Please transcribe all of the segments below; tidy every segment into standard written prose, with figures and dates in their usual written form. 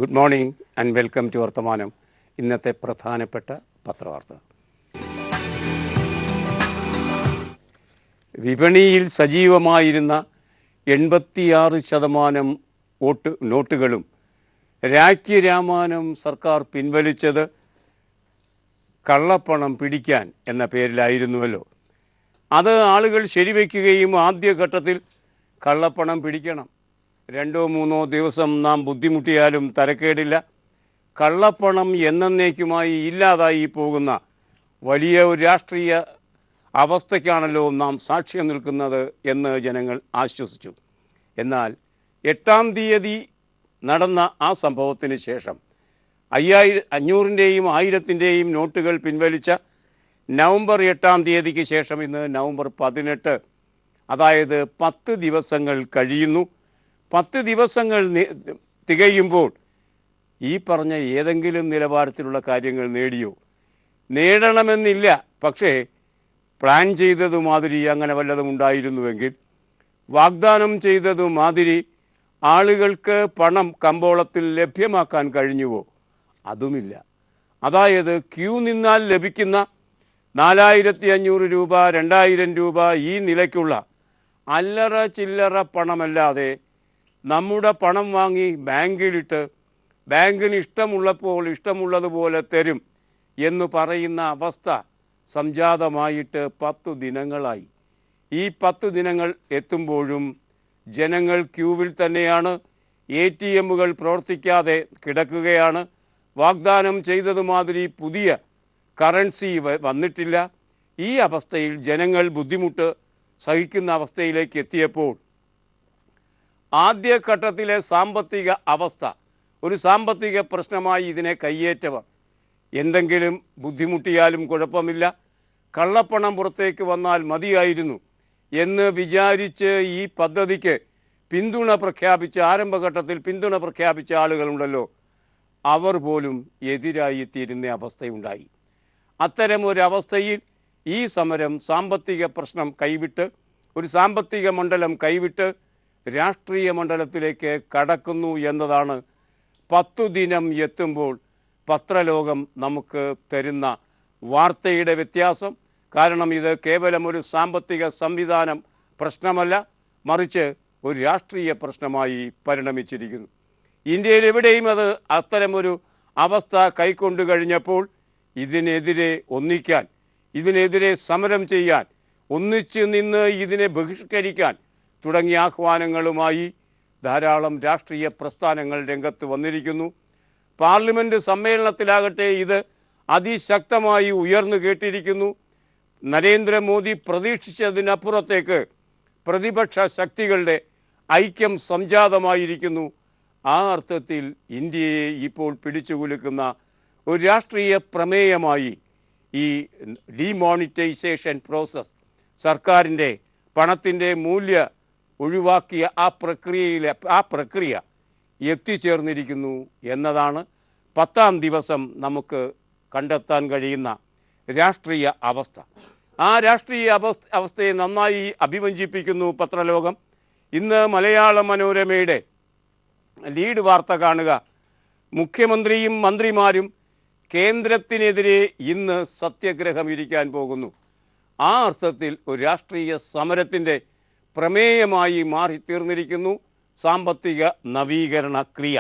Good morning and welcome to വർത്തമാനം. ഇന്നത്തെ പ്രധാനപ്പെട്ട പത്രവാർത്ത. വിപണിയിൽ സജീവമായിരുന്ന 86% നോട്ടുകളും രാഖ്യരാമാനം സർക്കാർ പിൻവലിച്ചത് കള്ളപ്പണം പിടിക്കാൻ എന്ന പേരിലായിരുന്നുവല്ലോ. അത് ആളുകൾ ശരിവയ്ക്കുകയും ആദ്യഘട്ടത്തിൽ കള്ളപ്പണം പിടിക്കണം, 2-3 ദിവസം നാം ബുദ്ധിമുട്ടിയാലും തരക്കേടില്ല, കള്ളപ്പണം എന്നേക്കുമായി ഇല്ലാതായി പോകുന്ന വലിയ ഒരു രാഷ്ട്രീയ അവസ്ഥയ്ക്കാണല്ലോ നാം സാക്ഷ്യം നിൽക്കുന്നത് എന്ന് ജനങ്ങൾ ആശ്വസിച്ചു. എന്നാൽ 8-ാം തീയതി നടന്ന ആ സംഭവത്തിന് ശേഷം 500-ൻ്റെയും 1000-ൻ്റെയും നോട്ടുകൾ പിൻവലിച്ച നവംബർ 8-ാം തീയതിക്ക് ശേഷം ഇന്ന് നവംബർ 18, അതായത് 10 ദിവസങ്ങൾ കഴിയുന്നു. 10 ദിവസങ്ങൾ തികയുമ്പോൾ ഈ പറഞ്ഞ ഏതെങ്കിലും നിലവാരത്തിലുള്ള കാര്യങ്ങൾ നേടിയോ? നേടണമെന്നില്ല, പക്ഷേ പ്ലാൻ ചെയ്തതുമാതിരി അങ്ങനെ വല്ലതും ഉണ്ടായിരുന്നുവെങ്കിൽ, വാഗ്ദാനം ചെയ്തതുമാതിരി ആളുകൾക്ക് പണം കമ്പോളത്തിൽ ലഭ്യമാക്കാൻ കഴിഞ്ഞുവോ? അതുമില്ല. അതായത് ക്യൂ നിന്നാൽ ലഭിക്കുന്ന 4500 രൂപ, 2000 രൂപ ഈ നിലയ്ക്കുള്ള അല്ലറ ചില്ലറ പണമല്ലാതെ നമ്മുടെ പണം വാങ്ങി ബാങ്കിലിട്ട് ബാങ്കിന് ഇഷ്ടമുള്ളപ്പോൾ ഇഷ്ടമുള്ളതുപോലെ തരും എന്ന് പറയുന്ന അവസ്ഥ സംജാതമായിട്ട് 10 ദിനങ്ങളായി. ഈ 10 ദിനങ്ങൾ എത്തുമ്പോഴും ജനങ്ങൾ ക്യൂവിൽ തന്നെയാണ്. ATMകൾ പ്രവർത്തിക്കാതെ കിടക്കുകയാണ്. വാഗ്ദാനം ചെയ്തതുമാതിരി പുതിയ കറൻസി വന്നിട്ടില്ല. ഈ അവസ്ഥയിൽ ജനങ്ങൾ ബുദ്ധിമുട്ട് സഹിക്കുന്ന അവസ്ഥയിലേക്ക് എത്തിയപ്പോൾ ആദ്യഘട്ടത്തിലെ സാമ്പത്തിക അവസ്ഥ ഒരു സാമ്പത്തിക പ്രശ്നമായി ഇതിനെ കയ്യേറ്റവർ എന്തെങ്കിലും ബുദ്ധിമുട്ടിയാലും കുഴപ്പമില്ല, കള്ളപ്പണം പുറത്തേക്ക് വന്നാൽ മതിയായിരുന്നു എന്ന് വിചാരിച്ച് ഈ പദ്ധതിക്ക് ആരംഭഘട്ടത്തിൽ പിന്തുണ പ്രഖ്യാപിച്ച ആളുകളുണ്ടല്ലോ, അവർ പോലും എതിരായി തീരുന്ന അവസ്ഥയുണ്ടായി. അത്തരമൊരവസ്ഥയിൽ ഈ സമരം സാമ്പത്തിക പ്രശ്നം കൈവിട്ട്, ഒരു സാമ്പത്തിക മണ്ഡലം കൈവിട്ട് രാഷ്ട്രീയ മണ്ഡലത്തിലേക്ക് കടക്കുന്നു എന്നതാണ് 10 ദിനം എത്തുമ്പോൾ പത്രലോകം നമുക്ക് തരുന്ന വാർത്തയുടെ വ്യത്യാസം. കാരണം ഇത് കേവലം ഒരു സാമ്പത്തിക സംവിധാനം പ്രശ്നമല്ല, മറിച്ച് ഒരു രാഷ്ട്രീയ പ്രശ്നമായി പരിണമിച്ചിരിക്കുന്നു. ഇന്ത്യയിൽ എവിടെയും അത് അത്തരമൊരു അവസ്ഥ കൈക്കൊണ്ടു കഴിഞ്ഞപ്പോൾ ഇതിനെതിരെ ഒന്നിക്കാൻ, ഇതിനെതിരെ സമരം ചെയ്യാൻ, ഒന്നിച്ചു നിന്ന് ഇതിനെ ബഹിഷ്കരിക്കാൻ തുടങ്ങിയ ആഹ്വാനങ്ങളുമായി ധാരാളം രാഷ്ട്രീയ പ്രസ്ഥാനങ്ങൾ രംഗത്ത് വന്നിരിക്കുന്നു. പാർലമെൻറ്റ് സമ്മേളനത്തിലാകട്ടെ ഇത് അതിശക്തമായി ഉയർന്നു കേട്ടിരിക്കുന്നു. നരേന്ദ്രമോദി പ്രതീക്ഷിച്ചതിനപ്പുറത്തേക്ക് പ്രതിപക്ഷ ശക്തികളുടെ ഐക്യം സംജാതമായിരിക്കുന്നു. ആ അർത്ഥത്തിൽ ഇന്ത്യയെ ഇപ്പോൾ പിടിച്ചുകുലുക്കുന്ന ഒരു രാഷ്ട്രീയ പ്രമേയമായി ഈ ഡിമോണിറ്റൈസേഷൻ പ്രോസസ്, സർക്കാരിൻ്റെ പണത്തിൻ്റെ മൂല്യ ഒഴിവാക്കിയ ആ പ്രക്രിയ എത്തിച്ചേർന്നിരിക്കുന്നു എന്നതാണ് 10-ാം ദിവസം നമുക്ക് കണ്ടെത്താൻ കഴിയുന്ന രാഷ്ട്രീയ അവസ്ഥ. ആ രാഷ്ട്രീയ അവസ്ഥയെ നന്നായി അഭിവഞ്ചിപ്പിക്കുന്നു പത്രലോകം. ഇന്ന് മലയാള മനോരമയുടെ ലീഡ് വാർത്ത കാണുക, മുഖ്യമന്ത്രിയും മന്ത്രിമാരും കേന്ദ്രത്തിനെതിരെ ഇന്ന് സത്യഗ്രഹം ഇരിക്കാൻ പോകുന്നു. ആ അർത്ഥത്തിൽ ഒരു രാഷ്ട്രീയ സമരത്തിൻ്റെ പ്രമേയമായി മാറിത്തീർന്നിരിക്കുന്നു സാമ്പത്തിക നവീകരണ ക്രിയ.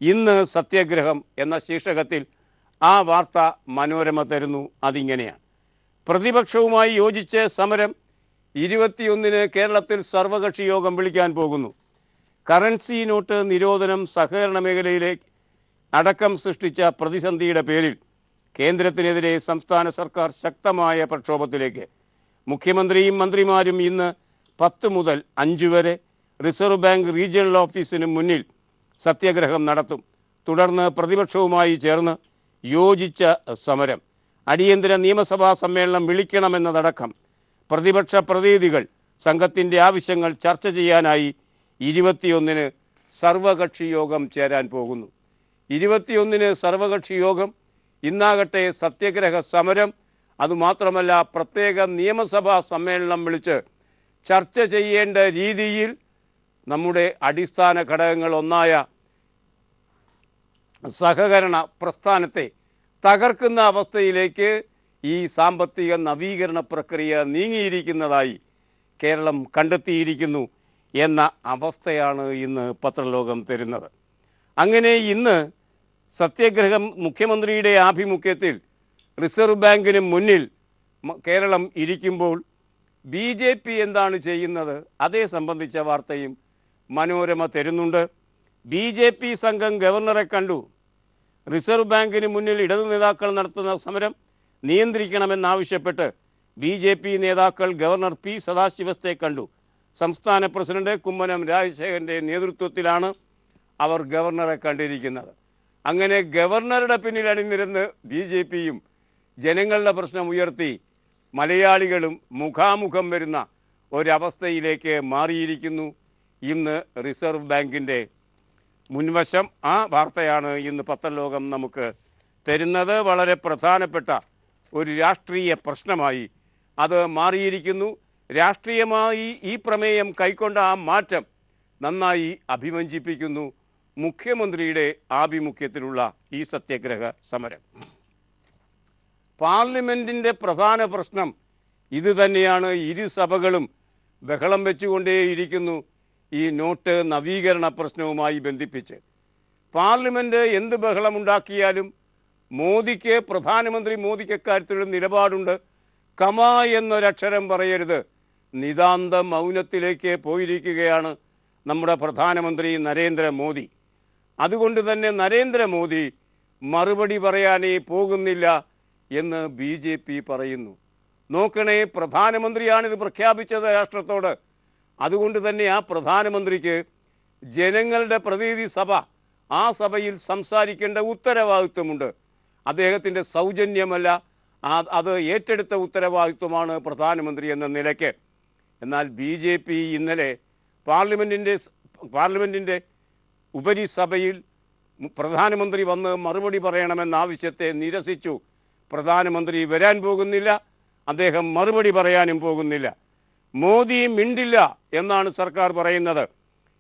ഇന്ന് സത്യഗ്രഹം എന്ന ശീർഷകത്തിൽ ആ വാർത്ത മനോരമ തരുന്നു. അതിങ്ങനെയാണ്: പ്രതിപക്ഷവുമായി യോജിച്ച് സമരം 21-ന് കേരളത്തിൽ സർവകക്ഷി യോഗം വിളിക്കാൻ പോകുന്നു. കറൻസി നോട്ട് നിരോധനം സഹകരണ മേഖലയിലെ അടക്കം സൃഷ്ടിച്ച പ്രതിസന്ധിയുടെ പേരിൽ കേന്ദ്രത്തിനെതിരെ സംസ്ഥാന സർക്കാർ ശക്തമായ പ്രക്ഷോഭത്തിലേക്ക്. മുഖ്യമന്ത്രിയും മന്ത്രിമാരും ഇന്ന് 10 മുതൽ 5 വരെ റിസർവ് ബാങ്ക് റീജിയണൽ ഓഫീസിന് മുന്നിൽ സത്യാഗ്രഹം നടത്തും. തുടർന്ന് പ്രതിപക്ഷവുമായി ചേർന്ന് യോജിച്ച സമരം, അടിയന്തര നിയമസഭാ സമ്മേളനം വിളിക്കണമെന്നതടക്കം പ്രതിപക്ഷ പ്രതിനിധികൾ സംഘത്തിൻ്റെ ആവശ്യങ്ങൾ ചർച്ച ചെയ്യാനായി 21-ന് സർവകക്ഷി യോഗം ചേരാൻ പോകുന്നു. 21-ന് സർവകക്ഷി യോഗം. ഇന്നാകട്ടെ സത്യഗ്രഹ സമരം. അതുമാത്രമല്ല, പ്രത്യേക നിയമസഭാ സമ്മേളനം വിളിച്ച് ചർച്ച ചെയ്യേണ്ട രീതിയിൽ നമ്മുടെ അടിസ്ഥാന ഘടകങ്ങൾ ഒന്നായ സഹകരണ പ്രസ്ഥാനത്തെ തകർക്കുന്ന അവസ്ഥയിലേക്ക് ഈ സാമ്പത്തിക നവീകരണ പ്രക്രിയ നീങ്ങിയിരിക്കുന്നതായി കേരളം കണ്ടെത്തിയിരിക്കുന്നു എന്ന അവസ്ഥയാണ് ഇന്ന് പത്രലോകം തരുന്നത്. അങ്ങനെ ഇന്ന് സത്യാഗ്രഹം മുഖ്യമന്ത്രിയുടെ ആഭിമുഖ്യത്തിൽ റിസർവ് ബാങ്കിന് മുന്നിൽ കേരളം ഇരിക്കുമ്പോൾ BJP എന്താണ് ചെയ്യുന്നത് അതേ സംബന്ധിച്ച വാർത്തയും മനോരമ തരുന്നുണ്ട്. BJP സംഘം ഗവർണറെ കണ്ടു. റിസർവ് ബാങ്കിന് മുന്നിൽ ഇടതു നേതാക്കൾ നടത്തുന്ന സമരം നിയന്ത്രിക്കണമെന്നാവശ്യപ്പെട്ട് BJP നേതാക്കൾ ഗവർണർ P. സദാശിവത്തെ കണ്ടു. സംസ്ഥാന പ്രസിഡന്റ് കുമ്മനം രാജശേഖരൻ്റെ നേതൃത്വത്തിലാണ് അവർ ഗവർണറെ കണ്ടിരിക്കുന്നത്. അങ്ങനെ ഗവർണറുടെ പിന്നിൽ അണിനിരന്ന് BJPയും ജനങ്ങളുടെ പ്രശ്നം ഉയർത്തി മലയാളികളും മുഖാമുഖം വരുന്ന ഒരവസ്ഥയിലേക്ക് മാറിയിരിക്കുന്നു ഇന്ന് റിസർവ് ബാങ്കിൻ്റെ മുൻവശം. ആ വാർത്തയാണ് ഇന്ന് പത്രലോകം നമുക്ക് തരുന്നത്. വളരെ പ്രധാനപ്പെട്ട ഒരു രാഷ്ട്രീയ പ്രശ്നമായി അത് മാറിയിരിക്കുന്നു. രാഷ്ട്രീയമായി ഈ പ്രമേയം കൈക്കൊണ്ട ആ മാറ്റം നന്നായി അഭിവഞ്ചിപ്പിക്കുന്നു മുഖ്യമന്ത്രിയുടെ ആഭിമുഖ്യത്തിലുള്ള ഈ സത്യാഗ്രഹ സമരം. പാർലമെൻറ്റിൻ്റെ പ്രധാന പ്രശ്നം ഇത് തന്നെയാണ്. ഇരു സഭകളും ബഹളം വെച്ചുകൊണ്ടേയിരിക്കുന്നു ഈ നോട്ട് നവീകരണ പ്രശ്നവുമായി ബന്ധിപ്പിച്ച്. പാർലമെൻറ്റ് എന്ത് ബഹളമുണ്ടാക്കിയാലും പ്രധാനമന്ത്രി മോദിക്ക് അക്കാര്യത്തിലുള്ള നിലപാടുണ്ട്. കമ എന്നൊരക്ഷരം പറയരുത്. നിതാന്ത മൗനത്തിലേക്ക് പോയിരിക്കുകയാണ് നമ്മുടെ പ്രധാനമന്ത്രി നരേന്ദ്രമോദി. അതുകൊണ്ട് തന്നെ നരേന്ദ്രമോദി മറുപടി പറയാനേ പോകുന്നില്ല എന്ന് BJP പറയുന്നു. നോക്കണേ, പ്രധാനമന്ത്രിയാണിത് പ്രഖ്യാപിച്ചത് രാഷ്ട്രത്തോട്. അതുകൊണ്ട് തന്നെ ആ പ്രധാനമന്ത്രിക്ക് ജനങ്ങളുടെ പ്രതിനിധി സഭ, ആ സഭയിൽ സംസാരിക്കേണ്ട ഉത്തരവാദിത്വമുണ്ട്. അദ്ദേഹത്തിൻ്റെ സൗജന്യമല്ല, അത് ഏറ്റെടുത്ത ഉത്തരവാദിത്വമാണ് പ്രധാനമന്ത്രി എന്ന നിലയ്ക്ക്. എന്നാൽ BJP ഇന്നലെ പാർലമെൻറ്റിൻ്റെ ഉപരിസഭയിൽ പ്രധാനമന്ത്രി വന്ന് മറുപടി പറയണമെന്ന ആവശ്യത്തെ നിരസിച്ചു. പ്രധാനമന്ത്രി വരാൻ പോകുന്നില്ല, അദ്ദേഹം മറുപടി പറയാനും പോകുന്നില്ല. മോദി മിണ്ടില്ല എന്നാണ് സർക്കാർ പറയുന്നത്.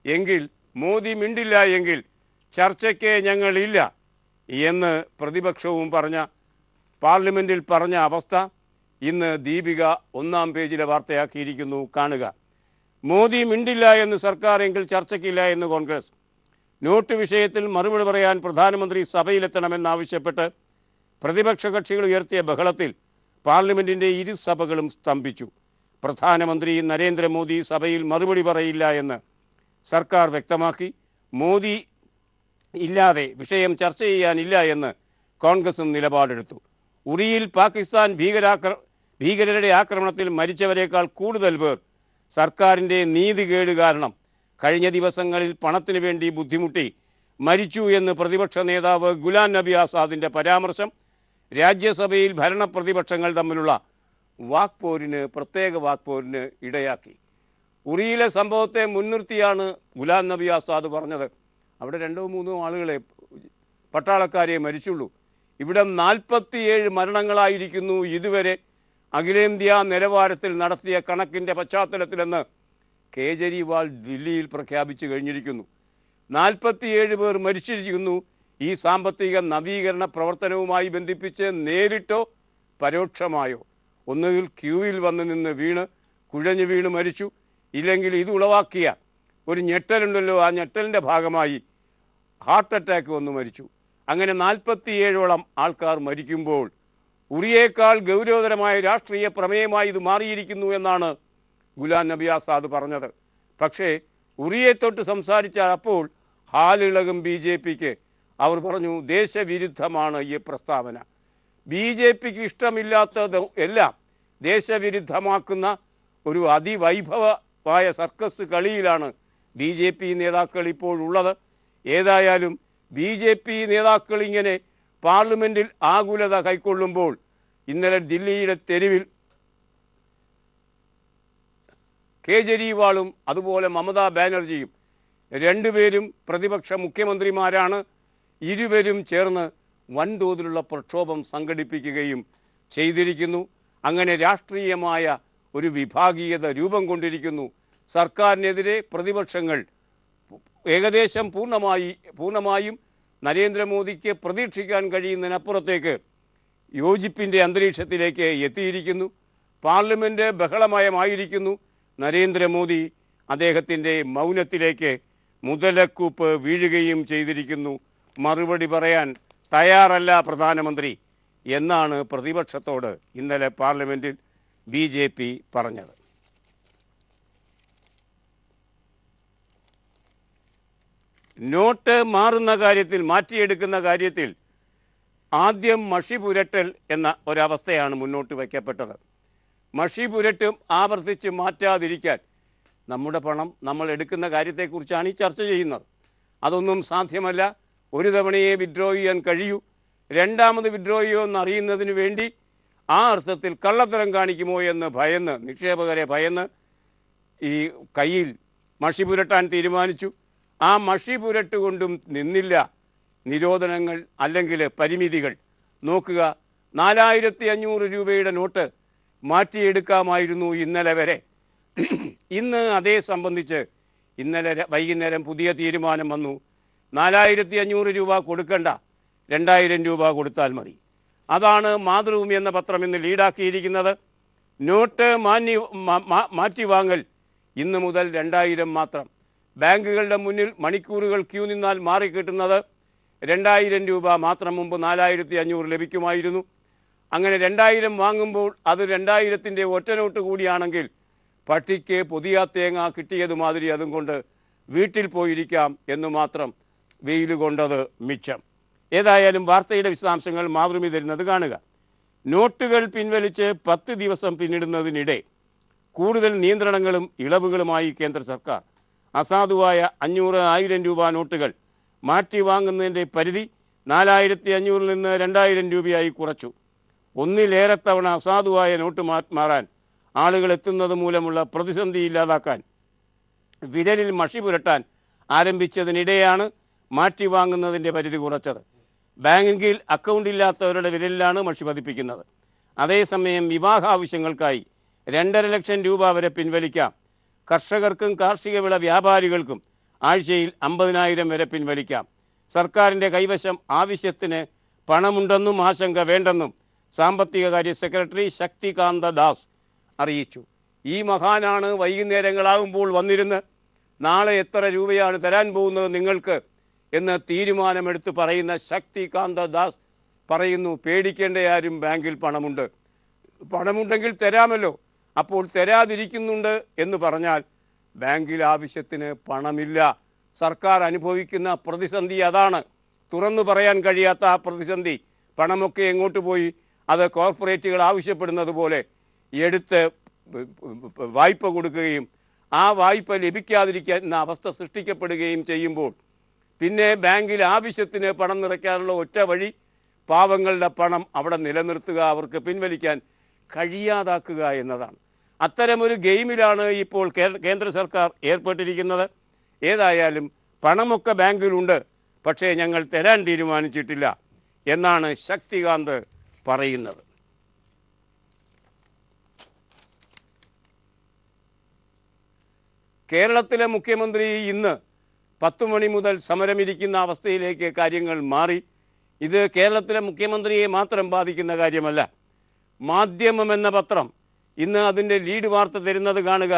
എങ്കിൽ മോദി മിണ്ടില്ല എങ്കിൽ ചർച്ചയ്ക്ക് ഞങ്ങളില്ല എന്ന് പ്രതിപക്ഷവും പാർലമെൻറ്റിൽ പറഞ്ഞ അവസ്ഥ ഇന്ന് ദീപിക 1-ാം പേജിലെ വാർത്തയാക്കിയിരിക്കുന്നു. കാണുക. മോദി മിണ്ടില്ല എന്ന് സർക്കാർ, എങ്കിൽ ചർച്ചയ്ക്കില്ല എന്ന് കോൺഗ്രസ്. നോട്ട് വിഷയത്തിൽ മറുപടി പറയാൻ പ്രധാനമന്ത്രി സഭയിലെത്തണമെന്നാവശ്യപ്പെട്ട് പ്രതിപക്ഷ കക്ഷികൾ ഉയർത്തിയ ബഹളത്തിൽ പാർലമെൻറ്റിൻ്റെ ഇരു സഭകളും സ്തംഭിച്ചു. പ്രധാനമന്ത്രി നരേന്ദ്രമോദി സഭയിൽ മറുപടി പറയില്ല എന്ന് സർക്കാർ വ്യക്തമാക്കി. മോദി ഇല്ലാതെ വിഷയം ചർച്ച ചെയ്യാനില്ല എന്ന് കോൺഗ്രസും നിലപാടെടുത്തു. ഉറിയിൽ പാകിസ്ഥാൻ ഭീകരരുടെ ആക്രമണത്തിൽ മരിച്ചവരേക്കാൾ കൂടുതൽ പേർ സർക്കാരിൻ്റെ നീതികേട് കാരണം കഴിഞ്ഞ ദിവസങ്ങളിൽ പണത്തിനു വേണ്ടി ബുദ്ധിമുട്ടി മരിച്ചു എന്ന് പ്രതിപക്ഷ നേതാവ് ഗുലാം നബി ആസാദിൻ്റെ പരാമർശം രാജ്യസഭയിൽ ഭരണപ്രതിപക്ഷങ്ങൾ തമ്മിലുള്ള പ്രത്യേക വാക്പോരിന് ഇടയാക്കി. ഉറിയിലെ സംഭവത്തെ മുൻനിർത്തിയാണ് ഗുലാം നബി ആസാദ് പറഞ്ഞത്. അവിടെ 2-3 ആളുകളെ, പട്ടാളക്കാരെ മരിച്ചുള്ളൂ. ഇവിടെ 47 മരണങ്ങളായിരിക്കുന്നു ഇതുവരെ അഖിലേന്ത്യാ നിലവാരത്തിൽ നടത്തിയ കണക്കിൻ്റെ പശ്ചാത്തലത്തിലെന്ന് കേജ്രിവാൾ ദില്ലിയിൽ പ്രഖ്യാപിച്ചു കഴിഞ്ഞിരിക്കുന്നു. 47 പേർ മരിച്ചിരിക്കുന്നു. ഈ സാമ്പത്തിക നവീകരണ പ്രവർത്തനവുമായി ബന്ധിപ്പിച്ച് നേരിട്ടോ പരോക്ഷമായോ. ഒന്നുകിൽ ക്യൂവിൽ വന്ന് നിന്ന് കുഴഞ്ഞു വീണ് മരിച്ചു, ഇല്ലെങ്കിൽ ഇത് ഉളവാക്കിയ ഒരു ഞെട്ടലുണ്ടല്ലോ, ആ ഞെട്ടലിൻ്റെ ഭാഗമായി ഹാർട്ട് അറ്റാക്ക് വന്ന് മരിച്ചു. അങ്ങനെ 47ഓളം ആൾക്കാർ മരിക്കുമ്പോൾ ഉറിയേക്കാൾ ഗൗരവതരമായ രാഷ്ട്രീയ പ്രമേയമായി ഇത് മാറിയിരിക്കുന്നു എന്നാണ് ഗുലാം നബി ആസാദ് പറഞ്ഞത്. പക്ഷേ ഉറിയെ തൊട്ട് സംസാരിച്ച അപ്പോൾ ഹാലിളകും BJPക്ക്. അവർ പറഞ്ഞു ദേശവിരുദ്ധമാണ് ഈ പ്രസ്താവന. BJPക്ക് ഇഷ്ടമില്ലാത്തത് എല്ലാം ദേശവിരുദ്ധമാക്കുന്ന ഒരു അതിവൈഭവമായ സർക്കസ് കളിയിലാണ് BJP നേതാക്കൾ ഇപ്പോഴുള്ളത്. ഏതായാലും BJP നേതാക്കൾ ഇങ്ങനെ പാർലമെൻറ്റിൽ ആകുലത കൈക്കൊള്ളുമ്പോൾ ഇന്നലെ ദില്ലിയുടെ തെരുവിൽ കേജ്രിവാളും അതുപോലെ മമതാ ബാനർജിയും, രണ്ടുപേരും പ്രതിപക്ഷ മുഖ്യമന്ത്രിമാരാണ്, ഇരുവരും ചേർന്ന് വൻതോതിലുള്ള പ്രക്ഷോഭം സംഘടിപ്പിക്കുകയും ചെയ്തിരിക്കുന്നു. അങ്ങനെ രാഷ്ട്രീയമായ ഒരു വിഭാഗീയത രൂപം കൊണ്ടിരിക്കുന്നു. സർക്കാരിനെതിരെ പ്രതിപക്ഷങ്ങൾ ഏകദേശം പൂർണ്ണമായും നരേന്ദ്രമോദിക്ക് പ്രതീക്ഷിക്കാൻ കഴിയുന്നതിനപ്പുറത്തേക്ക് യോജിപ്പിൻ്റെ അന്തരീക്ഷത്തിലേക്ക് എത്തിയിരിക്കുന്നു. പാർലമെൻറ്റ് ബഹളമയമായിരിക്കുന്നു. നരേന്ദ്രമോദി അദ്ദേഹത്തിൻ്റെ മൗനത്തിലേക്ക് മുതലക്കൂപ്പ് വീഴുകയും ചെയ്തിരിക്കുന്നു. മറുപടി പറയാൻ തയ്യാറല്ല പ്രധാനമന്ത്രി എന്നാണ് പ്രതിപക്ഷത്തോട് ഇന്നലെ പാർലമെൻറ്റിൽ BJP പറഞ്ഞത്. നോട്ട് മാറുന്ന കാര്യത്തിൽ, മാറ്റിയെടുക്കുന്ന കാര്യത്തിൽ ആദ്യം മഷി പുരട്ടൽ എന്ന ഒരവസ്ഥയാണ് മുന്നോട്ട് വയ്ക്കപ്പെട്ടത്. മഷി പുരട്ടും ആവർത്തിച്ച് മാറ്റാതിരിക്കാൻ നമ്മുടെ പണം നമ്മൾ എടുക്കുന്ന കാര്യത്തെക്കുറിച്ചാണ് ഈ ചർച്ച ചെയ്യുന്നത്. അതൊന്നും സാധ്യമല്ല. ഒരു തവണയെ വിഡ്രോ ചെയ്യാൻ കഴിയൂ. രണ്ടാമത് വിഡ്രോ ചെയ്യുമോ എന്നറിയുന്നതിന് വേണ്ടി ആ അർത്ഥത്തിൽ കള്ളത്തരം കാണിക്കുമോ എന്ന് ഭയന്ന്, നിക്ഷേപകരെ ഭയന്ന് ഈ കയ്യിൽ മഷി പുരട്ടാൻ തീരുമാനിച്ചു. ആ മഷി പുരട്ടുകൊണ്ടും നിന്നില്ല നിരോധനങ്ങൾ അല്ലെങ്കിൽ പരിമിതികൾ. നോക്കുക, 4500 രൂപയുടെ നോട്ട് മാറ്റിയെടുക്കാമായിരുന്നു ഇന്നലെ വരെ. ഇന്ന് അതേ സംബന്ധിച്ച് ഇന്നലെ വൈകുന്നേരം പുതിയ തീരുമാനം വന്നു. 4500 രൂപ കൊടുക്കണ്ട, 2000 രൂപ കൊടുത്താൽ മതി. അതാണ് മാതൃഭൂമി എന്ന പത്രം ഇന്ന് ലീഡാക്കിയിരിക്കുന്നത്. നോട്ട് മാറ്റി വാങ്ങൽ ഇന്ന് മുതൽ 2000 മാത്രം. ബാങ്കുകളുടെ മുന്നിൽ മണിക്കൂറുകൾ ക്യൂ നിന്നാൽ മാറിക്കിട്ടുന്നത് 2000 രൂപ മാത്രം. മുമ്പ് 4500 ലഭിക്കുമായിരുന്നു. അങ്ങനെ 2000 വാങ്ങുമ്പോൾ അത് 2000-ൻ്റെ ഒറ്റ നോട്ട് കൂടിയാണെങ്കിൽ പട്ടിക്ക് പുതിയ തേങ്ങ കിട്ടിയതുമാതിരി അതും കൊണ്ട് വീട്ടിൽ പോയിരിക്കാം എന്ന് മാത്രം. വെയിൽ കൊണ്ടത് മിച്ചം. ഏതായാലും വാർത്തയുടെ വിശദാംശങ്ങൾ മാതൃഭൂമി തരുന്നത് കാണുക. നോട്ടുകൾ പിൻവലിച്ച് 10 ദിവസം പിന്നിടുന്നതിനിടെ കൂടുതൽ നിയന്ത്രണങ്ങളും ഇളവുകളുമായി കേന്ദ്ര സർക്കാർ. അസാധുവായ 500, 1000 രൂപ നോട്ടുകൾ മാറ്റി വാങ്ങുന്നതിൻ്റെ പരിധി 4500-ൽ നിന്ന് 2000 രൂപയായി കുറച്ചു. ഒന്നിലേറെ തവണ അസാധുവായ നോട്ട് മാറാൻ ആളുകൾ എത്തുന്നത് മൂലമുള്ള പ്രതിസന്ധി ഇല്ലാതാക്കാൻ വിരലിൽ മഷി പുരട്ടാൻ ആരംഭിച്ചതിനിടെയാണ് മാറ്റി വാങ്ങുന്നതിൻ്റെ പരിധി കുറച്ചത്. ബാങ്കിൽ അക്കൗണ്ടില്ലാത്തവരുടെ വിരലിലാണ് മഷി പതിപ്പിക്കുന്നത്. അതേസമയം വിവാഹ ആവശ്യങ്ങൾക്കായി 2.5 ലക്ഷം രൂപ വരെ പിൻവലിക്കാം. കർഷകർക്കും കാർഷിക വിള വ്യാപാരികൾക്കും ആഴ്ചയിൽ 50,000 വരെ പിൻവലിക്കാം. സർക്കാരിൻ്റെ കൈവശം ആവശ്യത്തിന് പണമുണ്ടെന്നും ആശങ്ക വേണ്ടെന്നും സാമ്പത്തിക കാര്യ സെക്രട്ടറി ശക്തികാന്ത ദാസ് അറിയിച്ചു. ഈ മഹാനാണ് വൈകുന്നേരങ്ങളാകുമ്പോൾ വന്നിരുന്ന് നാളെ എത്ര രൂപയാണ് തരാൻ പോകുന്നത് നിങ്ങൾക്ക് എന്ന് തീരുമാനമെടുത്ത് പറയുന്ന ശക്തികാന്ത ദാസ് പറയുന്നു, പേടിക്കേണ്ട ആരും ബാങ്കിൽ പണമുണ്ടെങ്കിൽ തരാമല്ലോ. അപ്പോൾ തരാതിരിക്കുന്നുണ്ട് എന്ന് പറഞ്ഞാൽ ബാങ്കിൽ ആവശ്യത്തിന് പണമില്ല. സർക്കാർ അനുഭവിക്കുന്ന പ്രതിസന്ധി അതാണ്. തുറന്നു പറയാൻ കഴിയാത്ത ആ പ്രതിസന്ധി. പണമൊക്കെ എങ്ങോട്ട് പോയി? അത് കോർപ്പറേറ്റുകൾ ആവശ്യപ്പെടുന്നത് പോലെ എടുത്ത് വായ്പ കൊടുക്കുകയും ആ വായ്പ ലഭിക്കാതിരിക്കുന്ന അവസ്ഥ സൃഷ്ടിക്കപ്പെടുകയും ചെയ്യുമ്പോൾ പിന്നെ ബാങ്കിൽ ആവശ്യത്തിന് പണം നിറയ്ക്കാനുള്ള ഒറ്റ വഴി പാവങ്ങളുടെ പണം അവിടെ നിലനിർത്തുക, അവർക്ക് പിൻവലിക്കാൻ കഴിയാതാക്കുക എന്നതാണ്. അത്തരമൊരു ഗെയിമിലാണ് ഇപ്പോൾ കേന്ദ്ര സർക്കാർ ഏർപ്പെട്ടിരിക്കുന്നത്. ഏതായാലും പണമൊക്കെ ബാങ്കിലുണ്ട്, പക്ഷേ ഞങ്ങൾ തരാൻ തീരുമാനിച്ചിട്ടില്ല എന്നാണ് ശക്തികാന്ത് പറയുന്നത്. കേരളത്തിലെ മുഖ്യമന്ത്രി ഇന്ന് 10 മണി മുതൽ സമരമിരിക്കുന്ന അവസ്ഥയിലേക്ക് കാര്യങ്ങൾ മാറി. ഇത് കേരളത്തിലെ മുഖ്യമന്ത്രിയെ മാത്രം ബാധിക്കുന്ന കാര്യമല്ല. മാധ്യമം എന്ന പത്രം ഇന്ന് അതിൻ്റെ ലീഡ് വാർത്ത തരുന്നത് കാണുക.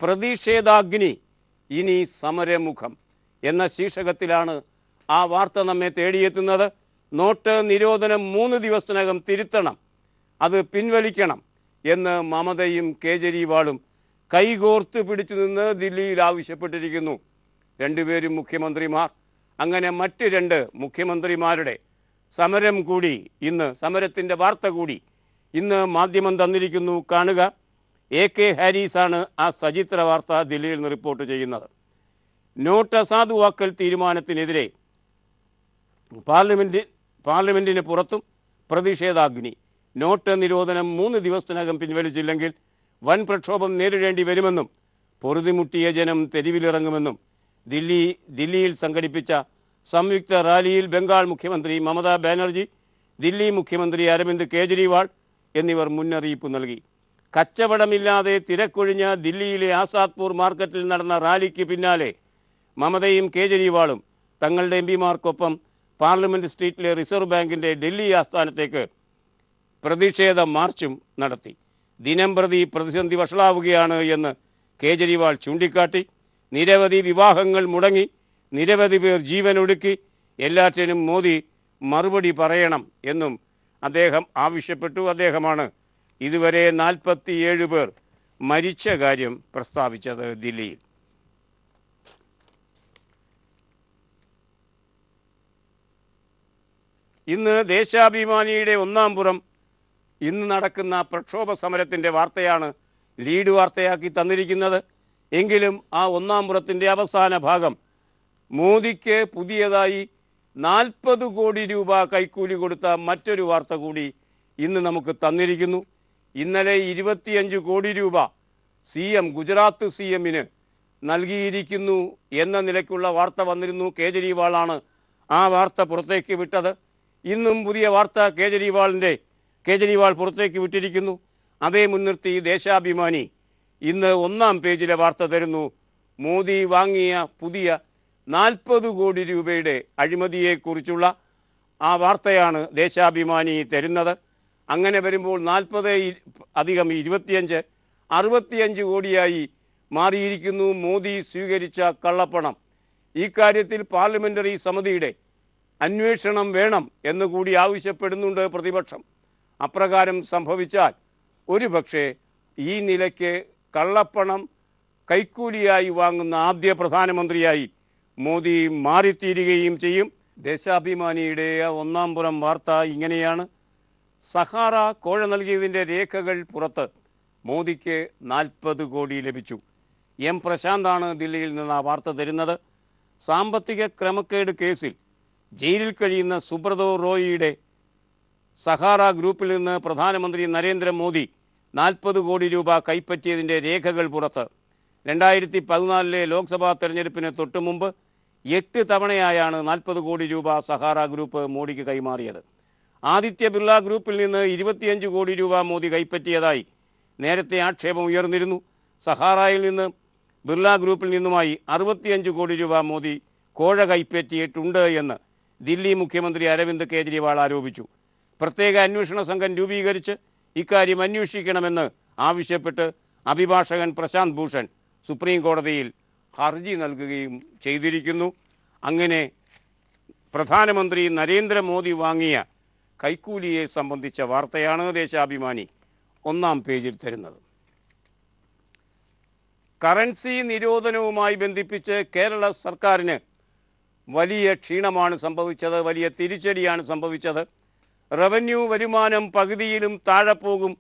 പ്രതിഷേധാഗ്നി ഇനി സമരമുഖം എന്ന ശീർഷകത്തിലാണ് ആ വാർത്ത നമ്മെ തേടിയെത്തുന്നത്. നോട്ട് നിരോധനം 3 ദിവസത്തിനകം തിരുത്തണം, അത് പിൻവലിക്കണം എന്ന് മമതയും കേജ്രിവാളും കൈകോർത്ത് പിടിച്ചു നിന്ന് ദില്ലിയിൽ ആവശ്യപ്പെട്ടിരിക്കുന്നു. രണ്ടുപേരും മുഖ്യമന്ത്രിമാർ. അങ്ങനെ മറ്റ് 2 മുഖ്യമന്ത്രിമാരുടെ സമരം കൂടി ഇന്ന്, സമരത്തിൻ്റെ വാർത്ത കൂടി ഇന്ന് മാധ്യമം തന്നിരിക്കുന്നു കാണുക. AK ഹാരിസാണ് ആ സചിത്ര വാർത്ത ദില്ലിയിൽ നിന്ന് റിപ്പോർട്ട് ചെയ്യുന്നത്. നോട്ട് അസാധുവാക്കൽ തീരുമാനത്തിനെതിരെ പാർലമെൻറ്റിന് പുറത്തും പ്രതിഷേധാഗ്നി. നോട്ട് നിരോധനം 3 ദിവസത്തിനകം പിൻവലിച്ചില്ലെങ്കിൽ വൻ പ്രക്ഷോഭം നേരിടേണ്ടി വരുമെന്നും പൊറുതിമുട്ടിയ ജനം തെരുവിലിറങ്ങുമെന്നും ദില്ലിയിൽ സംഘടിപ്പിച്ച സംയുക്ത റാലിയിൽ ബംഗാൾ മുഖ്യമന്ത്രി മമതാ ബാനർജി, ദില്ലി മുഖ്യമന്ത്രി അരവിന്ദ് കേജ്രിവാൾ എന്നിവർ മുന്നറിയിപ്പ് നൽകി. കച്ചവടമില്ലാതെ തിരക്കൊഴിഞ്ഞ ദില്ലിയിലെ ആസാദ്പൂർ മാർക്കറ്റിൽ നടന്ന റാലിക്ക് പിന്നാലെ മമതയും കേജ്രിവാളും തങ്ങളുടെ MP മാർക്കൊപ്പം പാർലമെൻറ്റ് സ്ട്രീറ്റിലെ റിസർവ് ബാങ്കിൻ്റെ ഡൽഹി ആസ്ഥാനത്തേക്ക് പ്രതിഷേധ മാർച്ചും നടത്തി. ദിനംപ്രതി പ്രതിസന്ധി വഷളാവുകയാണ് എന്ന് കേജ്രിവാൾ ചൂണ്ടിക്കാട്ടി. നിരവധി വിവാഹങ്ങൾ മുടങ്ങി, നിരവധി പേർ ജീവനൊടുക്കി, എല്ലാറ്റിനും മോദി മറുപടി പറയണം എന്നും അദ്ദേഹം ആവശ്യപ്പെട്ടു. അദ്ദേഹമാണ് ഇതുവരെ 47 പേർ മരിച്ച കാര്യം പ്രസ്താവിച്ചത് ദില്ലിയിൽ. ഇന്ന് ദേശാഭിമാനിയുടെ ഒന്നാം പുറം ഇന്ന് നടക്കുന്ന പ്രക്ഷോഭ സമരത്തിൻ്റെ വാർത്തയാണ് ലീഡ് വാർത്തയാക്കി തന്നിരിക്കുന്നത്. എങ്കിലും ആ ഒന്നാം പുറത്തിൻ്റെ അവസാന ഭാഗം മോദിക്ക് പുതിയതായി 40 കോടി രൂപ കൈക്കൂലി കൊടുത്ത മറ്റൊരു വാർത്ത കൂടി ഇന്ന് നമുക്ക് തന്നിരിക്കുന്നു. ഇന്നലെ 25 കോടി രൂപ ഗുജറാത്ത് CM നൽകിയിരിക്കുന്നു എന്ന നിലയ്ക്കുള്ള വാർത്ത വന്നിരുന്നു. കേജ്രിവാളാണ് ആ വാർത്ത പുറത്തേക്ക് വിട്ടത്. ഇന്നും പുതിയ വാർത്ത കേജ്രിവാൾ പുറത്തേക്ക് വിട്ടിരിക്കുന്നു. അതേ മുൻനിർത്തി ദേശാഭിമാനി ഇന്ന് ഒന്നാം പേജിലെ വാർത്ത തരുന്നു. മോദി വാങ്ങിയ പുതിയ 40 കോടി രൂപയുടെ അഴിമതിയെക്കുറിച്ചുള്ള ആ വാർത്തയാണ് ദേശാഭിമാനി തരുന്നത്. അങ്ങനെ വരുമ്പോൾ 40 അധികം 25 65 കോടിയായി മാറിയിരിക്കുന്നു മോദി സ്വീകരിച്ച കള്ളപ്പണം. ഈ കാര്യത്തിൽ പാർലമെൻ്ററി സമിതിയുടെ അന്വേഷണം വേണം എന്നുകൂടി ആവശ്യപ്പെടുന്നുണ്ട് പ്രതിപക്ഷം. അപ്രകാരം സംഭവിച്ചാൽ ഒരുപക്ഷെ ഈ നിലയ്ക്ക് കള്ളപ്പണം കൈക്കൂലിയായി വാങ്ങുന്ന ആദ്യ പ്രധാനമന്ത്രിയായി മോദി മാറിത്തീരുകയും ചെയ്യും. ദേശാഭിമാനിയുടെ ഒന്നാം പുറം വാർത്ത ഇങ്ങനെയാണ്. സഹാറ കോഴ നൽകിയതിൻ്റെ രേഖകൾ പുറത്ത്, മോദിക്ക് 40 കോടി ലഭിച്ചു. എം പ്രശാന്താണ് ദില്ലിയിൽ നിന്ന് ആ വാർത്ത തരുന്നത്. സാമ്പത്തിക ക്രമക്കേട് കേസിൽ ജയിലിൽ കഴിയുന്ന സുബ്രതോ റോയിയുടെ സഹാറ ഗ്രൂപ്പിൽ നിന്ന് പ്രധാനമന്ത്രി നരേന്ദ്രമോദി 40 കോടി രൂപ കൈപ്പറ്റിയതിൻ്റെ രേഖകൾ പുറത്ത്. 2014 ലോക്സഭാ തെരഞ്ഞെടുപ്പിന് തൊട്ടു മുമ്പ് 8 തവണയായാണ് 40 കോടി രൂപ സഹാറ ഗ്രൂപ്പ് മോദിക്ക് കൈമാറിയത്. ആദിത്യ ബിർള ഗ്രൂപ്പിൽ നിന്ന് 25 കോടി രൂപ മോദി കൈപ്പറ്റിയതായി നേരത്തെ ആക്ഷേപം ഉയർന്നിരുന്നു. സഹാറയിൽ നിന്ന് ബിർള ഗ്രൂപ്പിൽ നിന്നുമായി 65 കോടി രൂപ മോദി കോഴ കൈപ്പറ്റിയിട്ടുണ്ട് എന്ന് ദില്ലി മുഖ്യമന്ത്രി അരവിന്ദ് കേജ്രിവാൾ ആരോപിച്ചു. പ്രത്യേക അന്വേഷണ സംഘം രൂപീകരിച്ച് ഇക്കാര്യം അന്വേഷിക്കണമെന്ന് ആവശ്യപ്പെട്ട് അഭിഭാഷകൻ പ്രശാന്ത് ഭൂഷൺ സുപ്രീം കോടതിയിൽ ഹർജി നൽകുകയും ചെയ്തിരിക്കുന്നു. അങ്ങനെ പ്രധാനമന്ത്രി നരേന്ദ്രമോദി വാങ്ങിയ കൈക്കൂലിയെ സംബന്ധിച്ച വാർത്തയാണ് ദേശാഭിമാനി ഒന്നാം പേജിൽ തരുന്നത്. കറൻസി നിരോധനവുമായി ബന്ധിപ്പിച്ച് കേരള സർക്കാരിന് വലിയ ക്ഷീണമാണ് സംഭവിച്ചത്, വലിയ തിരിച്ചടിയാണ് സംഭവിച്ചത്. റവന്യൂ വരുമാനം പകുതിയിലും താഴെ പോകും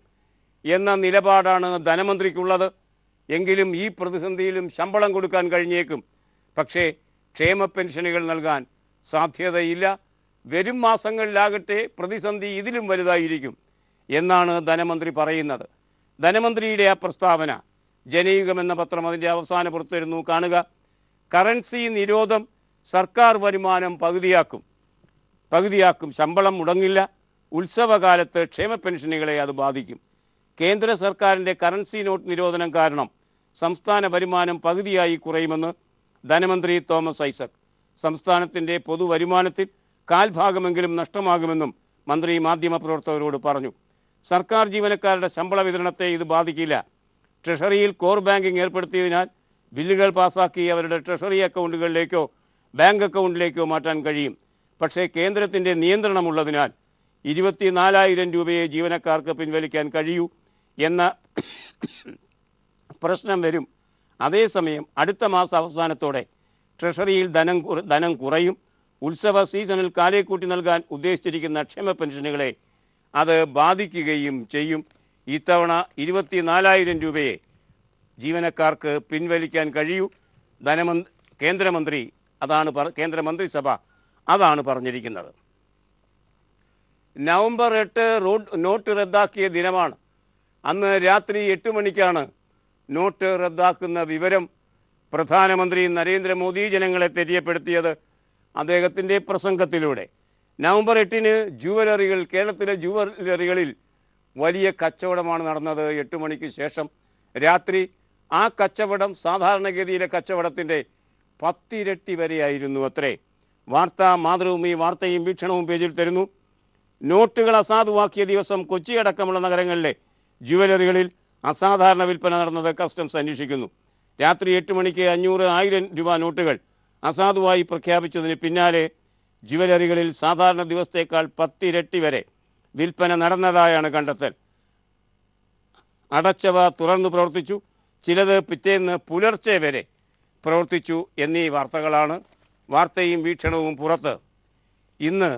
എന്ന നിലപാടാണ് ധനമന്ത്രിക്കുള്ളത്. എങ്കിലും ഈ പ്രതിസന്ധിയിലും ശമ്പളം കൊടുക്കാൻ കഴിഞ്ഞേക്കും. പക്ഷേ ക്ഷേമ പെൻഷനുകൾ നൽകാൻ സാധ്യതയില്ല. വരും മാസങ്ങളിലാകട്ടെ പ്രതിസന്ധി ഇതിലും വലുതായിരിക്കും എന്നാണ് ധനമന്ത്രി പറയുന്നത്. ധനമന്ത്രിയുടെ ആ പ്രസ്താവന ജനയുഗം എന്ന പത്രം അതിൻ്റെ അവസാന പുറത്തിരുന്നു. കാണുക, കറൻസി നിരോധം സർക്കാർ വരുമാനം പകുതിയാക്കും, ശമ്പളം മുടങ്ങില്ല, ഉത്സവകാലത്ത് ക്ഷേമ പെൻഷനുകളെ അത് ബാധിക്കും. കേന്ദ്ര സർക്കാരിൻ്റെ കറൻസി നോട്ട് നിരോധനം കാരണം സംസ്ഥാന വരുമാനം പകുതിയായി കുറയുമെന്ന് ധനമന്ത്രി തോമസ് ഐസക്. സംസ്ഥാനത്തിൻ്റെ പൊതുവരുമാനത്തിൽ കാൽഭാഗമെങ്കിലും നഷ്ടമാകുമെന്നും മന്ത്രി മാധ്യമപ്രവർത്തകരോട് പറഞ്ഞു. സർക്കാർ ജീവനക്കാരുടെ ശമ്പള വിതരണത്തെ ഇത് ബാധിക്കില്ല. ട്രഷറിയിൽ കോർ ബാങ്കിംഗ് ഏർപ്പെടുത്തിയതിനാൽ ബില്ലുകൾ പാസാക്കി അവരുടെ ട്രഷറി അക്കൗണ്ടുകളിലേക്കോ ബാങ്ക് അക്കൗണ്ടിലേക്കോ മാറ്റാൻ കഴിയും. പക്ഷേ കേന്ദ്രത്തിൻ്റെ നിയന്ത്രണമുള്ളതിനാൽ 24,000 രൂപയെ ജീവനക്കാർക്ക് പിൻവലിക്കാൻ കഴിയൂ എന്ന പ്രശ്നം വരും. അതേസമയം അടുത്ത മാസ അവസാനത്തോടെ ട്രഷറിയിൽ ധനം കുറയും. ഉത്സവ സീസണിൽ കാലേക്കൂട്ടി നൽകാൻ ഉദ്ദേശിച്ചിരിക്കുന്ന ക്ഷേമ പെൻഷനുകളെ അത് ബാധിക്കുകയും ചെയ്യും. ഇത്തവണ 24,000 രൂപയെ ജീവനക്കാർക്ക് പിൻവലിക്കാൻ കഴിയൂ. കേന്ദ്രമന്ത്രിസഭ അതാണ് പറഞ്ഞിരിക്കുന്നത്. നവംബർ 8 നോട്ട് റദ്ദാക്കിയ ദിനമാണ്. അന്ന് രാത്രി 8 മണിക്കാണ് നോട്ട് റദ്ദാക്കുന്ന വിവരം പ്രധാനമന്ത്രി നരേന്ദ്രമോദി ജനങ്ങളെ തെര്യപ്പെടുത്തിയത് അദ്ദേഹത്തിൻ്റെ പ്രസംഗത്തിലൂടെ. നവംബർ 8 കേരളത്തിലെ ജുവലറികളിൽ വലിയ കച്ചവടമാണ് നടന്നത്. 8 മണിക്ക് ശേഷം രാത്രി ആ കച്ചവടം സാധാരണഗതിയിലെ കച്ചവടത്തിൻ്റെ 10 ഇരട്ടി വരെയായിരുന്നു അത്രേ. വാർത്ത മാതൃഭൂമി വാർത്തയും വീക്ഷണവും പേജിൽ തരുന്നു. നോട്ടുകൾ അസാധുവാക്കിയ ദിവസം കൊച്ചി അടക്കമുള്ള നഗരങ്ങളിലെ ജുവലറികളിൽ അസാധാരണ വിൽപ്പന നടന്നത് കസ്റ്റംസ് അന്വേഷിക്കുന്നു. രാത്രി 8 മണിക്ക് 500-1000 രൂപ നോട്ടുകൾ അസാധുവായി പ്രഖ്യാപിച്ചതിന് പിന്നാലെ ജുവലറികളിൽ സാധാരണ ദിവസത്തേക്കാൾ 10 ഇരട്ടി വരെ വിൽപ്പന നടന്നതായാണ് കണ്ടെത്തൽ. അടച്ചവ തുറന്നു പ്രവർത്തിച്ചു, ചിലത് പിറ്റേന്ന് പുലർച്ചെ വരെ പ്രവർത്തിച്ചു എന്നീ വാർത്തകളാണ് വാർത്തയും വീക്ഷണവും പുറത്ത് ഇന്ന്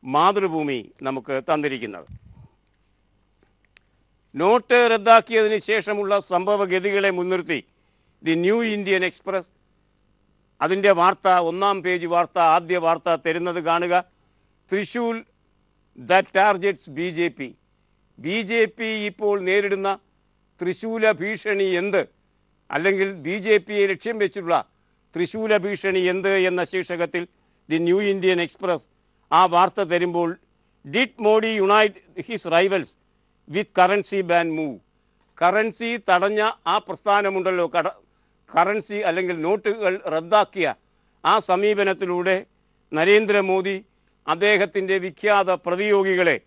മാതൃഭൂമി നമുക്ക് തന്നിരിക്കുന്നത്. നോട്ട് റദ്ദാക്കിയതിന് ശേഷമുള്ള സംഭവഗതികളെ മുൻനിർത്തി ദി ന്യൂ ഇന്ത്യൻ എക്സ്പ്രസ് അതിൻ്റെ വാർത്ത 1-ാം പേജ് വാർത്ത ആദ്യ വാർത്ത തരുന്നത് കാണുക. Thrissur that targets B J P ഇപ്പോൾ നേരിടുന്ന തൃശൂല ഭീഷണി എന്ത്, അല്ലെങ്കിൽ ബി ജെ പിയെ ലക്ഷ്യം വെച്ചുള്ള തൃശൂല ഭീഷണി എന്ത് എന്ന ശീർഷകത്തിൽ ദി ന്യൂ ഇന്ത്യൻ എക്സ്പ്രസ് ആ വാർത്ത തരുമ്പോൾ did Modi unite his rivals with currency ban move. Currency തടഞ്ഞ ആ പ്രസ്ഥാനമുണ്ടല്ലോ, കറൻസി അല്ലെങ്കിൽ നോട്ടുകൾ റദ്ദാക്കിയ ആ സമീപനത്തിലൂടെ നരേന്ദ്രമോദി അദ്ദേഹത്തിൻ്റെ വിഖ്യാത പ്രതിയോഗികളെ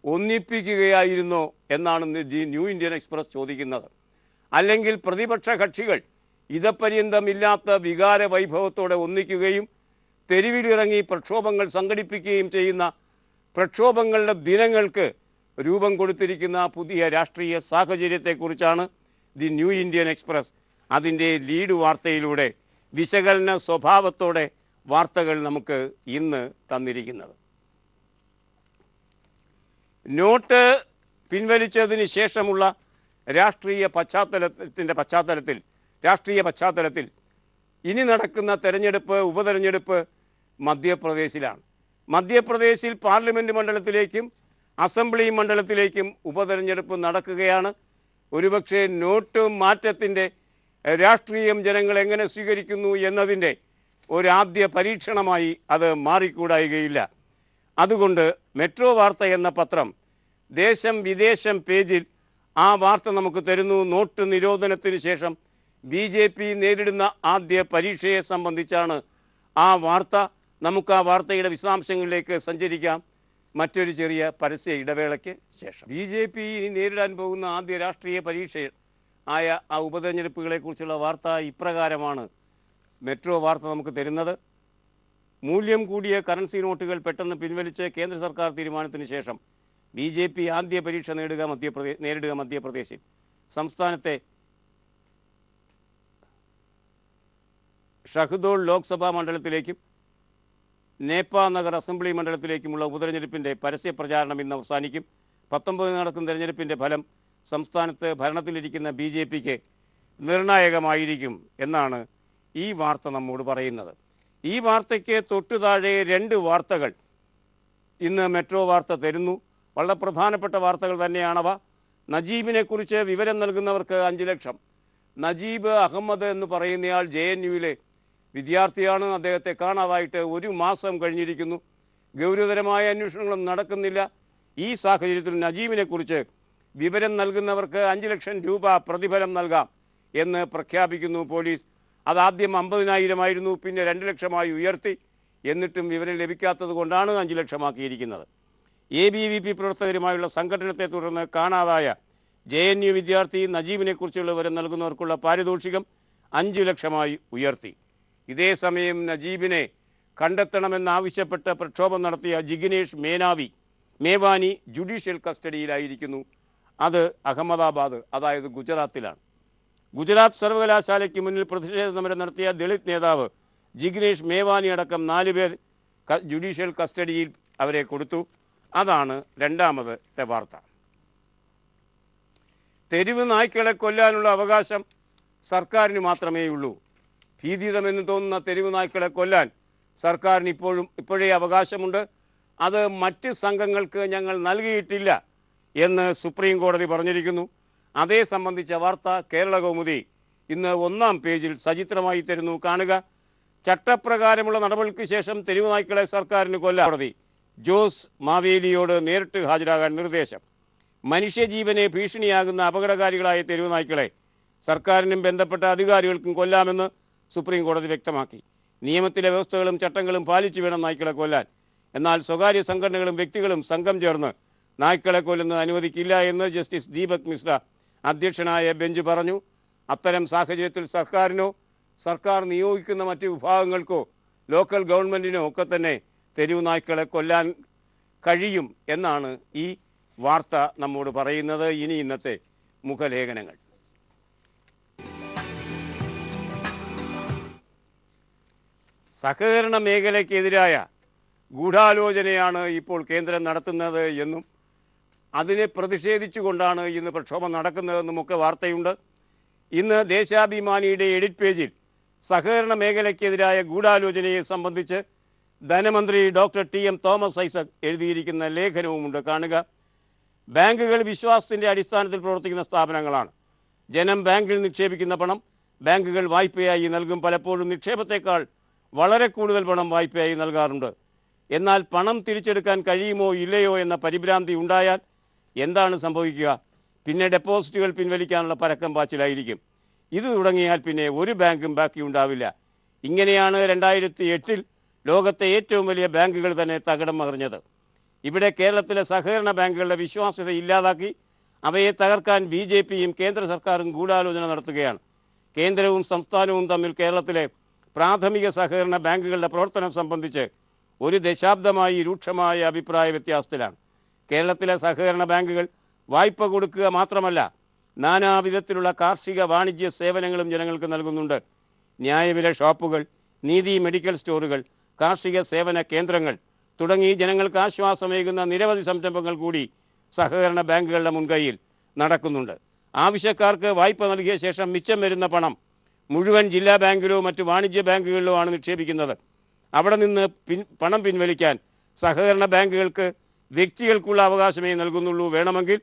ഒന്നിപ്പിക്കുകയായിരുന്നോ എന്നാണ് ദി ന്യൂ ഇന്ത്യൻ എക്സ്പ്രസ് ചോദിക്കുന്നത്. അല്ലെങ്കിൽ പ്രതിപക്ഷ കക്ഷികൾ ഇതപര്യന്തമില്ലാത്ത വികാര വൈഭവത്തോടെ ഒന്നിക്കുകയും തെരുവിലിറങ്ങി പ്രക്ഷോഭങ്ങൾ സംഘടിപ്പിക്കുകയും ചെയ്യുന്ന പ്രക്ഷോഭങ്ങളുടെ ദിനങ്ങൾക്ക് രൂപം കൊടുത്തിരിക്കുന്ന പുതിയ രാഷ്ട്രീയ സാഹചര്യത്തെക്കുറിച്ചാണ് ദി ന്യൂ ഇന്ത്യൻ എക്സ്പ്രസ് അതിൻ്റെ ലീഡ് വാർത്തയിലൂടെ വിശകലന സ്വഭാവത്തോടെ വാർത്തകൾ നമുക്ക് ഇന്ന് തന്നിരിക്കുന്നത്. നോട്ട് പിൻവലിച്ചതിന് ശേഷമുള്ള രാഷ്ട്രീയ പശ്ചാത്തലത്തിൽ ഇനി നടക്കുന്ന ഉപതെരഞ്ഞെടുപ്പ് മധ്യപ്രദേശിലാണ്. മധ്യപ്രദേശിൽ പാർലമെൻറ്റ് മണ്ഡലത്തിലേക്കും അസംബ്ലി മണ്ഡലത്തിലേക്കും ഉപതെരഞ്ഞെടുപ്പ് നടക്കുകയാണ്. ഒരുപക്ഷെ നോട്ട് മാറ്റത്തിൻ്റെ രാഷ്ട്രീയം ജനങ്ങൾ എങ്ങനെ സ്വീകരിക്കുന്നു എന്നതിൻ്റെ ഒരാദ്യ പരീക്ഷണമായി അത് മാറിക്കൂടായികയില്ല. അതുകൊണ്ട് മെട്രോ വാർത്ത എന്ന പത്രം ദേശം വിദേശം പേജിൽ ആ വാർത്ത നമുക്ക് തരുന്നു. നോട്ട് നിരോധനത്തിന് ശേഷം BJP നേരിടുന്ന ആദ്യ പരീക്ഷയെ സംബന്ധിച്ചാണ് ആ വാർത്ത. നമുക്ക് ആ വാർത്തയുടെ വിശദാംശങ്ങളിലേക്ക് സഞ്ചരിക്കാം മറ്റൊരു ചെറിയ പരസ്യ ഇടവേളയ്ക്ക് ശേഷം. BJP ഇനി നേരിടാൻ പോകുന്ന ആദ്യ രാഷ്ട്രീയ പരീക്ഷ ആയ ആ ഉപതെരഞ്ഞെടുപ്പുകളെക്കുറിച്ചുള്ള വാർത്ത ഇപ്രകാരമാണ് മെട്രോ വാർത്ത നമുക്ക് തരുന്നത്. മൂല്യം കൂടിയ കറൻസി നോട്ടുകൾ പെട്ടെന്ന് പിൻവലിച്ച് കേന്ദ്ര സർക്കാർ തീരുമാനത്തിന് ശേഷം BJP ആദ്യ പരീക്ഷ നേരിടുക മധ്യപ്രദേശിൽ. സംസ്ഥാനത്തെ ഷഹ്ദോൾ ലോക്സഭാ മണ്ഡലത്തിലേക്കും നേപ്പാ നഗർ അസംബ്ലി മണ്ഡലത്തിലേക്കുമുള്ള ഉപതെരഞ്ഞെടുപ്പിൻ്റെ പരസ്യ പ്രചാരണം ഇന്ന് അവസാനിക്കും. 19 നടക്കുന്ന തെരഞ്ഞെടുപ്പിൻ്റെ ഫലം സംസ്ഥാനത്ത് ഭരണത്തിലിരിക്കുന്ന BJPക്ക് നിർണായകമായിരിക്കും എന്നാണ് ഈ വാർത്ത നമ്മോട് പറയുന്നത്. ഈ വാർത്തയ്ക്ക് തൊട്ടു താഴെ 2 വാർത്തകൾ ഇന്ന് മെട്രോ വാർത്ത തരുന്നു. വളരെ പ്രധാനപ്പെട്ട വാർത്തകൾ തന്നെയാണവ. നജീബിനെക്കുറിച്ച് വിവരം നൽകുന്നവർക്ക് 5 ലക്ഷം. നജീബ് അഹമ്മദ് എന്ന് പറയുന്നയാൾ JNUവിലെ വിദ്യാർത്ഥിയാണ്. അദ്ദേഹത്തെ കാണാതായിട്ട് 1 മാസം കഴിഞ്ഞിരിക്കുന്നു. ഗൗരവതരമായ അന്വേഷണങ്ങളൊന്നും നടക്കുന്നില്ല. ഈ സാഹചര്യത്തിൽ നജീബിനെക്കുറിച്ച് വിവരം നൽകുന്നവർക്ക് 5 ലക്ഷം രൂപ പ്രതിഫലം നൽകാം എന്ന് പ്രഖ്യാപിക്കുന്നു പോലീസ്. അതാദ്യം 50,000 ആയിരുന്നു, പിന്നെ 2 ലക്ഷമായി ഉയർത്തി. എന്നിട്ടും വിവരം ലഭിക്കാത്തത് കൊണ്ടാണ് 5 ലക്ഷമാക്കിയിരിക്കുന്നത്. ABVP പ്രവർത്തകരുമായുള്ള സംഘടനത്തെ തുടർന്ന് കാണാതായ JNU വിദ്യാർത്ഥി നജീബിനെക്കുറിച്ചുള്ള വിവരം നൽകുന്നവർക്കുള്ള പാരിതോഷികം 5 ലക്ഷമായി ഉയർത്തി. ഇതേസമയം നജീബിനെ കണ്ടെത്തണമെന്നാവശ്യപ്പെട്ട് പ്രക്ഷോഭം നടത്തിയ ജിഗ്നേഷ് മേവാനി ജുഡീഷ്യൽ കസ്റ്റഡിയിലായിരിക്കുന്നു. അത് അഹമ്മദാബാദ്, അതായത് ഗുജറാത്തിലാണ്. ഗുജറാത്ത് സർവകലാശാലയ്ക്ക് മുന്നിൽ പ്രതിഷേധ സമരം നടത്തിയ ദളിത് നേതാവ് ജിഗ്നേഷ് മേവാനി അടക്കം 4 പേർ ജുഡീഷ്യൽ കസ്റ്റഡിയിൽ അവരെ കൊടുത്തു. അതാണ് രണ്ടാമത്തെ വാർത്ത. തെരുവ് നായ്ക്കളെ കൊല്ലാനുള്ള അവകാശം സർക്കാരിന് മാത്രമേ ഉള്ളൂ. ഭീതിതമെന്ന് തോന്നുന്ന തെരുവ് നായ്ക്കളെ കൊല്ലാൻ സർക്കാരിന് ഇപ്പോഴേ അവകാശമുണ്ട്. അത് മറ്റ് സംഘങ്ങൾക്ക് ഞങ്ങൾ നൽകിയിട്ടില്ല എന്ന് സുപ്രീം കോടതി പറഞ്ഞിരിക്കുന്നു. അതേ സംബന്ധിച്ച വാർത്ത കേരള കൗമുദി ഇന്ന് 1-ാം പേജിൽ സചിത്രമായി തരുന്നു. കാണുക. ചട്ടപ്രകാരമുള്ള നടപടിക്ക് ശേഷം തെരുവ് നായ്ക്കളെ സർക്കാരിന് കൊല്ലാൻ കോടതി ജോസ് മാവേലിയോട് നേരിട്ട് ഹാജരാകാൻ നിർദ്ദേശം. മനുഷ്യജീവനെ ഭീഷണിയാകുന്ന അപകടകാരികളായ തെരുവ് നായ്ക്കളെ സർക്കാരിനും ബന്ധപ്പെട്ട അധികാരികൾക്കും കൊല്ലാമെന്ന് സുപ്രീം കോടതി വ്യക്തമാക്കി. നിയമത്തിലെ വ്യവസ്ഥകളും ചട്ടങ്ങളും പാലിച്ചു വേണം നായ്ക്കളെ കൊല്ലാൻ. എന്നാൽ സ്വകാര്യ സംഘടനകളും വ്യക്തികളും സംഘം ചേർന്ന് നായ്ക്കളെ കൊല്ലുന്നത് അനുവദിക്കില്ല എന്ന് ജസ്റ്റിസ് ദീപക് മിശ്ര അധ്യക്ഷനായ ബെഞ്ച് പറഞ്ഞു. അത്തരം സാഹചര്യത്തിൽ സർക്കാരിനോ സർക്കാർ നിയോഗിക്കുന്ന മറ്റ് വിഭാഗങ്ങൾക്കോ ലോക്കൽ ഗവൺമെൻറ്റിനോ ഒക്കെ തന്നെ തെരുവ് നായ്ക്കളെ കൊല്ലാൻ കഴിയും എന്നാണ് ഈ വാർത്ത നമ്മോട് പറയുന്നത്. ഇനി ഇന്നത്തെ മുഖലേഖനങ്ങൾ. സഹകരണ മേഖലയ്ക്കെതിരായ ഗൂഢാലോചനയാണ് ഇപ്പോൾ കേന്ദ്രം നടത്തുന്നത് എന്നും അതിനെ പ്രതിഷേധിച്ചുകൊണ്ടാണ് ഇന്ന് പ്രക്ഷോഭം നടക്കുന്നതെന്നുമൊക്കെ വാർത്തയുണ്ട്. ഇന്ന് ദേശാഭിമാനിയുടെ എഡിറ്റ് പേജിൽ സഹകരണ മേഖലയ്ക്കെതിരായ ഗൂഢാലോചനയെ സംബന്ധിച്ച് ധനമന്ത്രി ഡോക്ടർ ടി.എം. തോമസ് ഐസക് എഴുതിയിരിക്കുന്ന ലേഖനവുമുണ്ട്. കാണുക. ബാങ്കുകൾ വിശ്വാസത്തിൻ്റെ അടിസ്ഥാനത്തിൽ പ്രവർത്തിക്കുന്ന സ്ഥാപനങ്ങളാണ്. ജനം ബാങ്കിൽ നിക്ഷേപിക്കുന്ന പണം ബാങ്കുകൾ വായ്പയായി നൽകും. പലപ്പോഴും നിക്ഷേപത്തേക്കാൾ വളരെ കൂടുതൽ പണം വായ്പയായി നൽകാറുണ്ട്. എന്നാൽ പണം തിരിച്ചെടുക്കാൻ കഴിയുമോ ഇല്ലയോ എന്ന പരിഭ്രാന്തി ഉണ്ടായാൽ എന്താണ് സംഭവിക്കുക? പിന്നെ ഡെപ്പോസിറ്റുകൾ പിൻവലിക്കാനുള്ള പരക്കം പാച്ചിലായിരിക്കും. ഇത് തുടങ്ങിയാൽ പിന്നെ ഒരു ബാങ്കും ബാക്കിയുണ്ടാവില്ല. ഇങ്ങനെയാണ് 2008 ലോകത്തെ ഏറ്റവും വലിയ ബാങ്കുകൾ തന്നെ തകിടം മറിഞ്ഞത്. ഇവിടെ കേരളത്തിലെ സഹകരണ ബാങ്കുകളുടെ വിശ്വാസ്യത ഇല്ലാതാക്കി അവയെ തകർക്കാൻ BJPയും കേന്ദ്ര സർക്കാരും ഗൂഢാലോചന നടത്തുകയാണ്. കേന്ദ്രവും സംസ്ഥാനവും തമ്മിൽ കേരളത്തിലെ പ്രാഥമിക സഹകരണ ബാങ്കുകളുടെ പ്രവർത്തനം സംബന്ധിച്ച് ഒരു ദശാബ്ദമായി രൂക്ഷമായ അഭിപ്രായ വ്യത്യാസത്തിലാണ്. കേരളത്തിലെ സഹകരണ ബാങ്കുകൾ വായ്പ കൊടുക്കുക മാത്രമല്ല, നാനാവിധത്തിലുള്ള കാർഷിക വാണിജ്യ സേവനങ്ങളും ജനങ്ങൾക്ക് നൽകുന്നുണ്ട്. ന്യായവില ഷോപ്പുകൾ, നീതി മെഡിക്കൽ സ്റ്റോറുകൾ, കാർഷിക സേവന കേന്ദ്രങ്ങൾ തുടങ്ങി ജനങ്ങൾക്ക് ആശ്വാസമേകുന്ന നിരവധി സംരംഭങ്ങൾ കൂടി സഹകരണ ബാങ്കുകളുടെ മുൻകൈയിൽ നടക്കുന്നുണ്ട്. ആവശ്യക്കാർക്ക് വായ്പ നൽകിയ ശേഷം മിച്ചം വരുന്ന പണം മുഴുവൻ ജില്ലാ ബാങ്കിലോ മറ്റ് വാണിജ്യ ബാങ്കുകളിലോ ആണ് നിക്ഷേപിക്കുന്നത്. അവിടെ നിന്ന് പണം പിൻവലിക്കാൻ സഹകരണ ബാങ്കുകൾക്ക് വ്യക്തികൾക്കുള്ള അവകാശമേ നൽകുന്നുള്ളൂ. വേണമെങ്കിൽ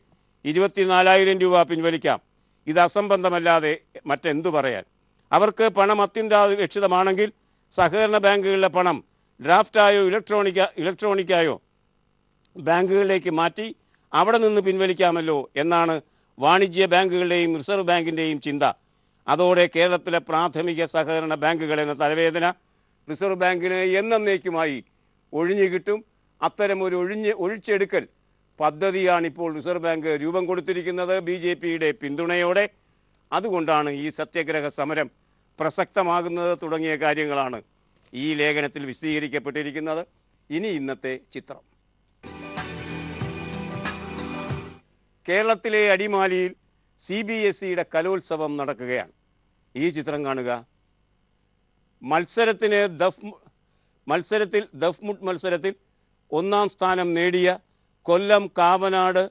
24,000 രൂപ പിൻവലിക്കാം. ഇത് അസംബന്ധമല്ലാതെ മറ്റെന്തു പറയാൻ? അവർക്ക് പണം അത്യന്താപേക്ഷിതമാണെങ്കിൽ സഹകരണ ബാങ്കുകളിലെ പണം ഡ്രാഫ്റ്റായോ ഇലക്ട്രോണിക്കായോ ബാങ്കുകളിലേക്ക് മാറ്റി അവിടെ നിന്ന് പിൻവലിക്കാമല്ലോ എന്നാണ് വാണിജ്യ ബാങ്കുകളുടെയും റിസർവ് ബാങ്കിൻ്റെയും ചിന്ത. അതോടെ കേരളത്തിലെ പ്രാഥമിക സഹകരണ ബാങ്കുകൾ എന്ന തലവേദന റിസർവ് ബാങ്കിന് എന്നേക്കുമായി ഒഴിഞ്ഞു കിട്ടും. അത്തരമൊരു ഒഴിച്ചെടുക്കൽ പദ്ധതിയാണിപ്പോൾ റിസർവ് ബാങ്ക് രൂപം കൊടുത്തിരിക്കുന്നത് BJPയുടെ പിന്തുണയോടെ. അതുകൊണ്ടാണ് ഈ സത്യാഗ്രഹ സമരം പ്രസക്തമാകുന്നത് തുടങ്ങിയ കാര്യങ്ങളാണ് ഈ ലേഖനത്തിൽ വിശദീകരിക്കപ്പെട്ടിരിക്കുന്നത്. ഇനി ഇന്നത്തെ ചിത്രം. കേരളത്തിലെ അടിമാലിയിൽ CBSEയുടെ കലോത്സവം നടക്കുകയാണ്. ഈ ചിത്രം കാണുക. ദഫ്മുട്ട് മത്സരത്തിൽ 1ാം സ്ഥാനം നേടിയ കൊല്ലം കാവനാട്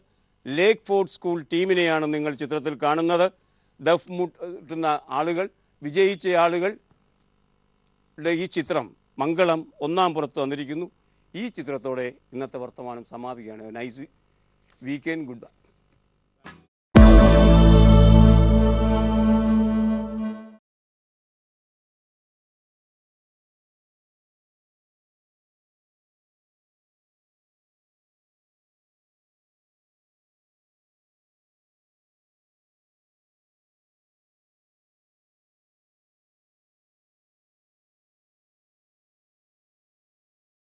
ലേക്ക് ഫോർട്ട് സ്കൂൾ ടീമിനെയാണ് നിങ്ങൾ ചിത്രത്തിൽ കാണുന്നത്. ദഫ്മുട്ടുന്ന ആളുകൾ, വിജയിച്ച ആളുകളുടെ ഈ ചിത്രം മംഗളം 1ാം പുറത്ത് വന്നിരിക്കുന്നു. ഈ ചിത്രത്തോടെ ഇന്നത്തെ വർത്തമാനം സമാപിക്കുകയാണ്. Nice weekend. Good bye.